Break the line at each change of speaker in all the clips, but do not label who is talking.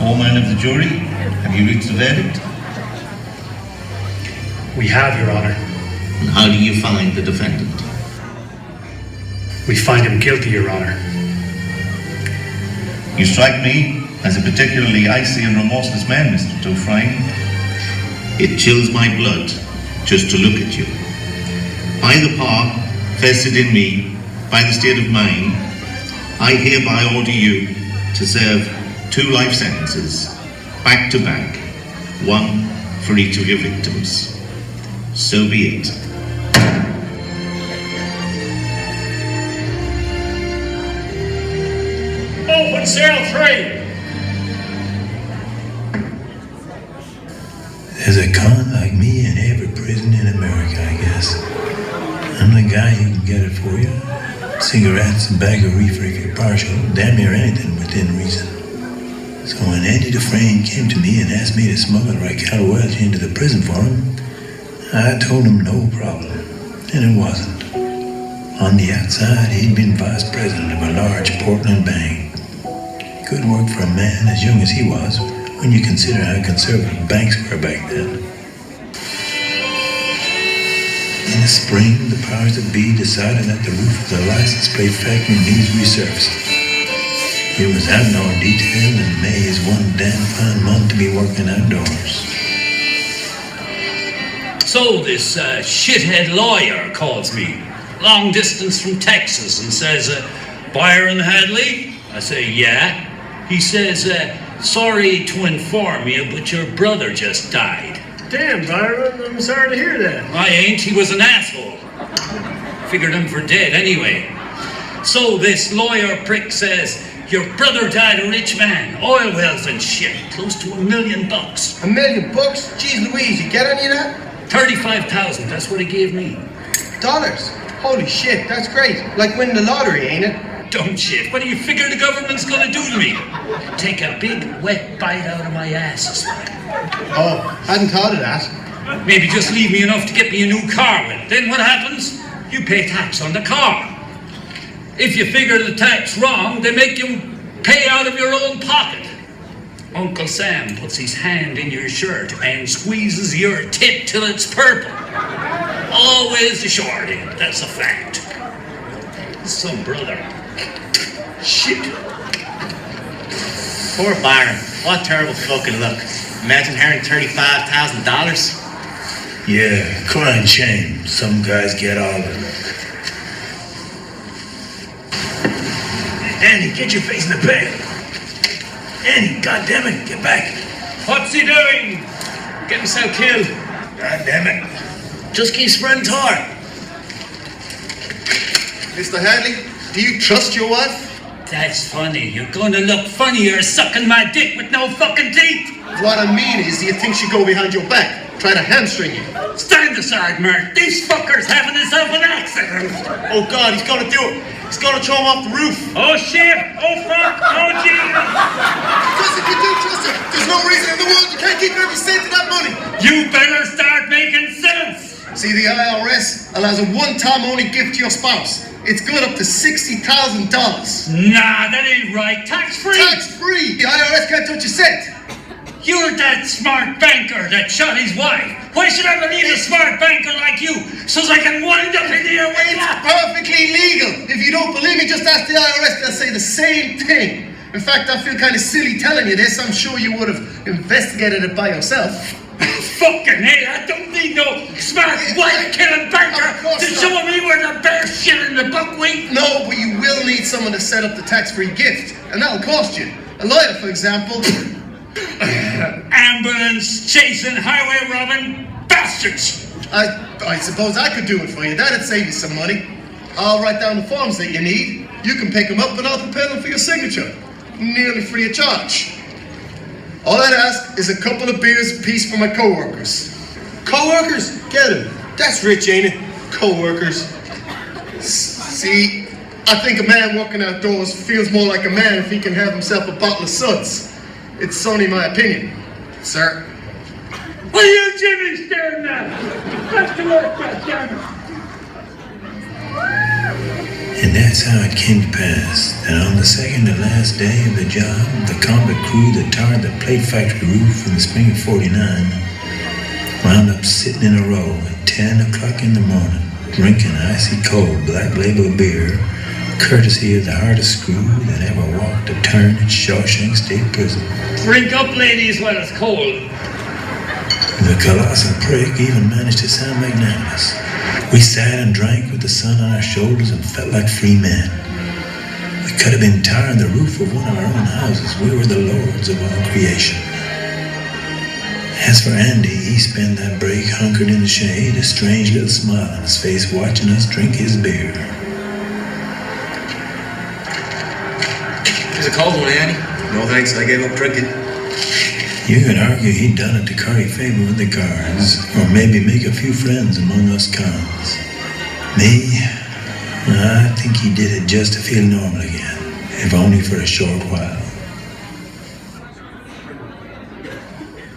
Foreman of the jury, have you reached a verdict?
We have, Your Honor.
And how do you find the defendant?
We find him guilty, Your Honor.
You strike me as a particularly icy and remorseless man, Mr. Dufresne. It chills my blood just to look at you. By the power vested in me by the state of Maine, I hereby order you to serve 2 life sentences, back to back, one for each of your victims. So be it.
Open cell 3!
There's a con like me in every prison in America, I guess. I'm the guy who can get it for you. Cigarettes, a bag of reefer if you're partial, damn near anything within reason. So when Eddie Dufresne came to me and asked me to smuggle Raquel Welch into the prison for him, I told him no problem, and it wasn't. On the outside, he'd been vice president of a large Portland bank. Good work for a man as young as he was, when you consider how conservative banks were back then. In the spring, the powers that be decided that the roof of the license plate factory needs resurfacing. It was out in all detail, and May is one damn fine month to be working outdoors.
So this shithead lawyer calls me, long distance from Texas, and says, Byron Hadley? I say, yeah. He says, sorry to inform you, but your brother just died.
Damn, Byron, I'm sorry to hear that.
I ain't, he was an asshole. Figured him for dead anyway. So this lawyer prick says, your brother died a rich man, oil wells and shit, close to $1 million.
$1 million bucks? Jeez Louise, you get any of that?
35,000, that's what he gave me.
Dollars? Holy shit, that's great. Like winning the lottery, ain't it?
Don't shit. What do you figure the government's gonna do to me? Take a big wet bite out of my ass.
Oh, hadn't thought of that.
Maybe just leave me enough to get me a new car with. Then what happens? You pay tax on the car. If you figure the tax wrong, they make you pay out of your own pocket. Uncle Sam puts his hand in your shirt and squeezes your tit till it's purple. Always the short end, that's a fact. Some brother. Shit.
Poor Byron. What terrible fucking luck. Imagine having $35,000.
Yeah, crying shame. Some guys get all of it. Andy, get your face in the bed. Andy, goddammit, get back.
What's he doing? Get himself killed.
Goddammit. Just keep spreading tar.
Mr. Hadley, do you trust your wife?
That's funny. You're gonna look funnier sucking my dick with no fucking teeth.
What I mean is, do you think she'd go behind your back, try to hamstring you?
Stand aside, Mert. This fucker's having himself an accident.
Oh God, he's gonna do it. He's gonna throw him off the roof.
Oh shit! Oh fuck! Oh Jesus!
Because if you do trust her, there's no reason in the world you can't keep every cent of that money.
You better start making sense.
See, the IRS allows a one-time only gift to your spouse. It's good up to $60,000.
Nah, that ain't right. Tax-free.
Tax-free. The IRS can't touch a cent.
You're that smart banker that shot his wife. Why should I believe a smart banker like you so I can wind up in here with
It's perfectly legal. If you don't believe me, just ask the IRS. They'll say the same thing. In fact, I feel kind of silly telling you this. I'm sure you would have investigated it by yourself.
Fucking hey, I don't need no smart wife-killing banker to show me where the bear shit in the buckwheat.
No, but you will need someone to set up the tax-free gift. And that'll cost you. A lawyer, for example.
Ambulance chasing, highway robbing bastards.
I suppose I could do it for you. That'd save you some money. I'll write down the forms that you need. You can pick them up and I'll prepare them for your signature. Nearly free of charge. All I'd ask is a couple of beers apiece for my co-workers. Co-workers? Get them. That's rich, ain't it? Co-workers. See, I think a man working outdoors feels more like a man if he can have himself a bottle of suds. It's only my opinion, sir.
What are you Jimmy staring at? Back to work, goddammit.
And that's how it came to pass that on the second to last day of the job, the convict crew that tarred the plate factory roof in the spring of '49 wound up sitting in a row at 10 o'clock in the morning, drinking icy cold Black Label beer, courtesy of the hardest screw that ever walked a turn at Shawshank State Prison.
Drink up, ladies, while it's cold.
The colossal prick even managed to sound magnanimous. We sat and drank with the sun on our shoulders and felt like free men. We could have been tarring the roof of one of our own houses. We were the lords of all creation. As for Andy, he spent that break hunkered in the shade, a strange little smile on his face watching us drink his beer.
Here's a cold one, Andy.
No thanks, I gave up drinking.
You could argue he'd done it to curry favor with the guards, or maybe make a few friends among us cons. Me, I think he did it just to feel normal again, if only for a short while.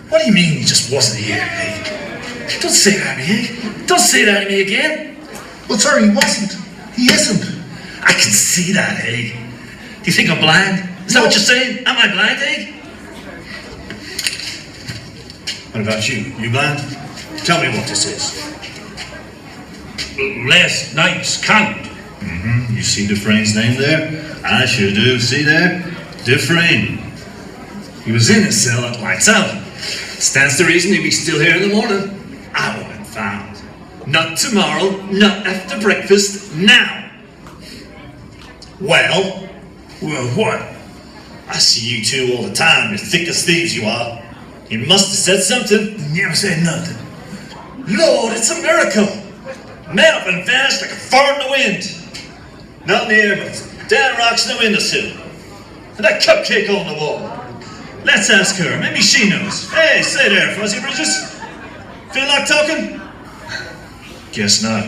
What do you mean he just wasn't here, eh? Don't say that to me, eh? Don't say that to me again.
Well, sir, he wasn't. He isn't.
I can see that, eh? Do you think I'm blind? Is that what you're saying? Am I blind, eh?
What about you? You blind? Tell me what this is.
Last night's count.
You see Dufresne's name there? I sure do. See there? Dufresne.
He was in his cell at lights out. Stands to reason he'd be still here in the morning. I want him found. Not tomorrow, not after breakfast, now.
Well,
Well, what?
I see you two all the time. You're thick as thieves, you are. You must have said something.
Never said nothing. Lord, it's a miracle.
Man up and vanished like a fart in the wind. Not in the air, but down rocks in the windowsill. And that cupcake on the wall. Let's ask her. Maybe she knows. Hey, say there, Fuzzy Bridges. Feel like talking? Guess not.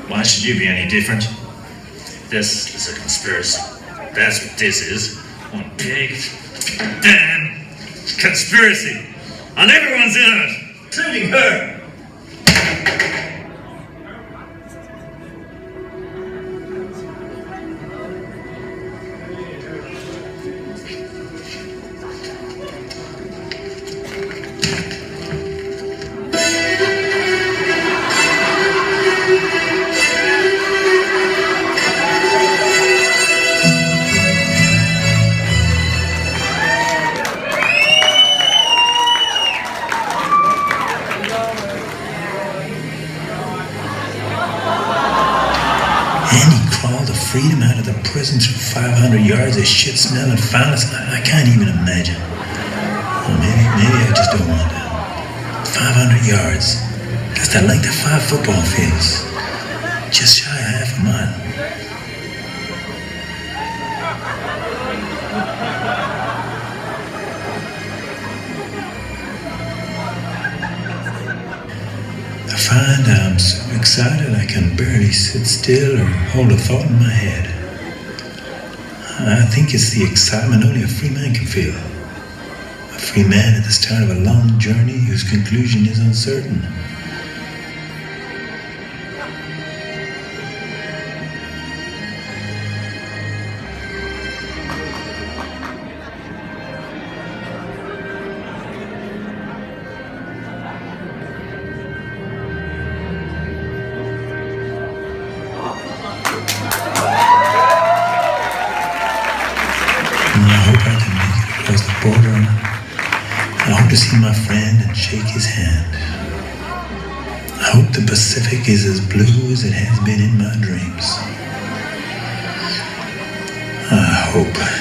Why should you be any different? This is a conspiracy. That's what this is. One big, damn conspiracy. And everyone's in it, including her.
Freedom out of the prison through 500 yards of shit-smelling foulness, I can't even imagine. Well, maybe I just don't want to. 500 yards. That's the length of 5 football fields. Just shy of half a mile. I find I'm so excited I can barely sit still or hold a thought in my head. I think it's the excitement only a free man can feel. A free man at the start of a long journey whose conclusion is uncertain. I hope to see my friend and shake his hand. I hope the Pacific is as blue as it has been in my dreams. I hope.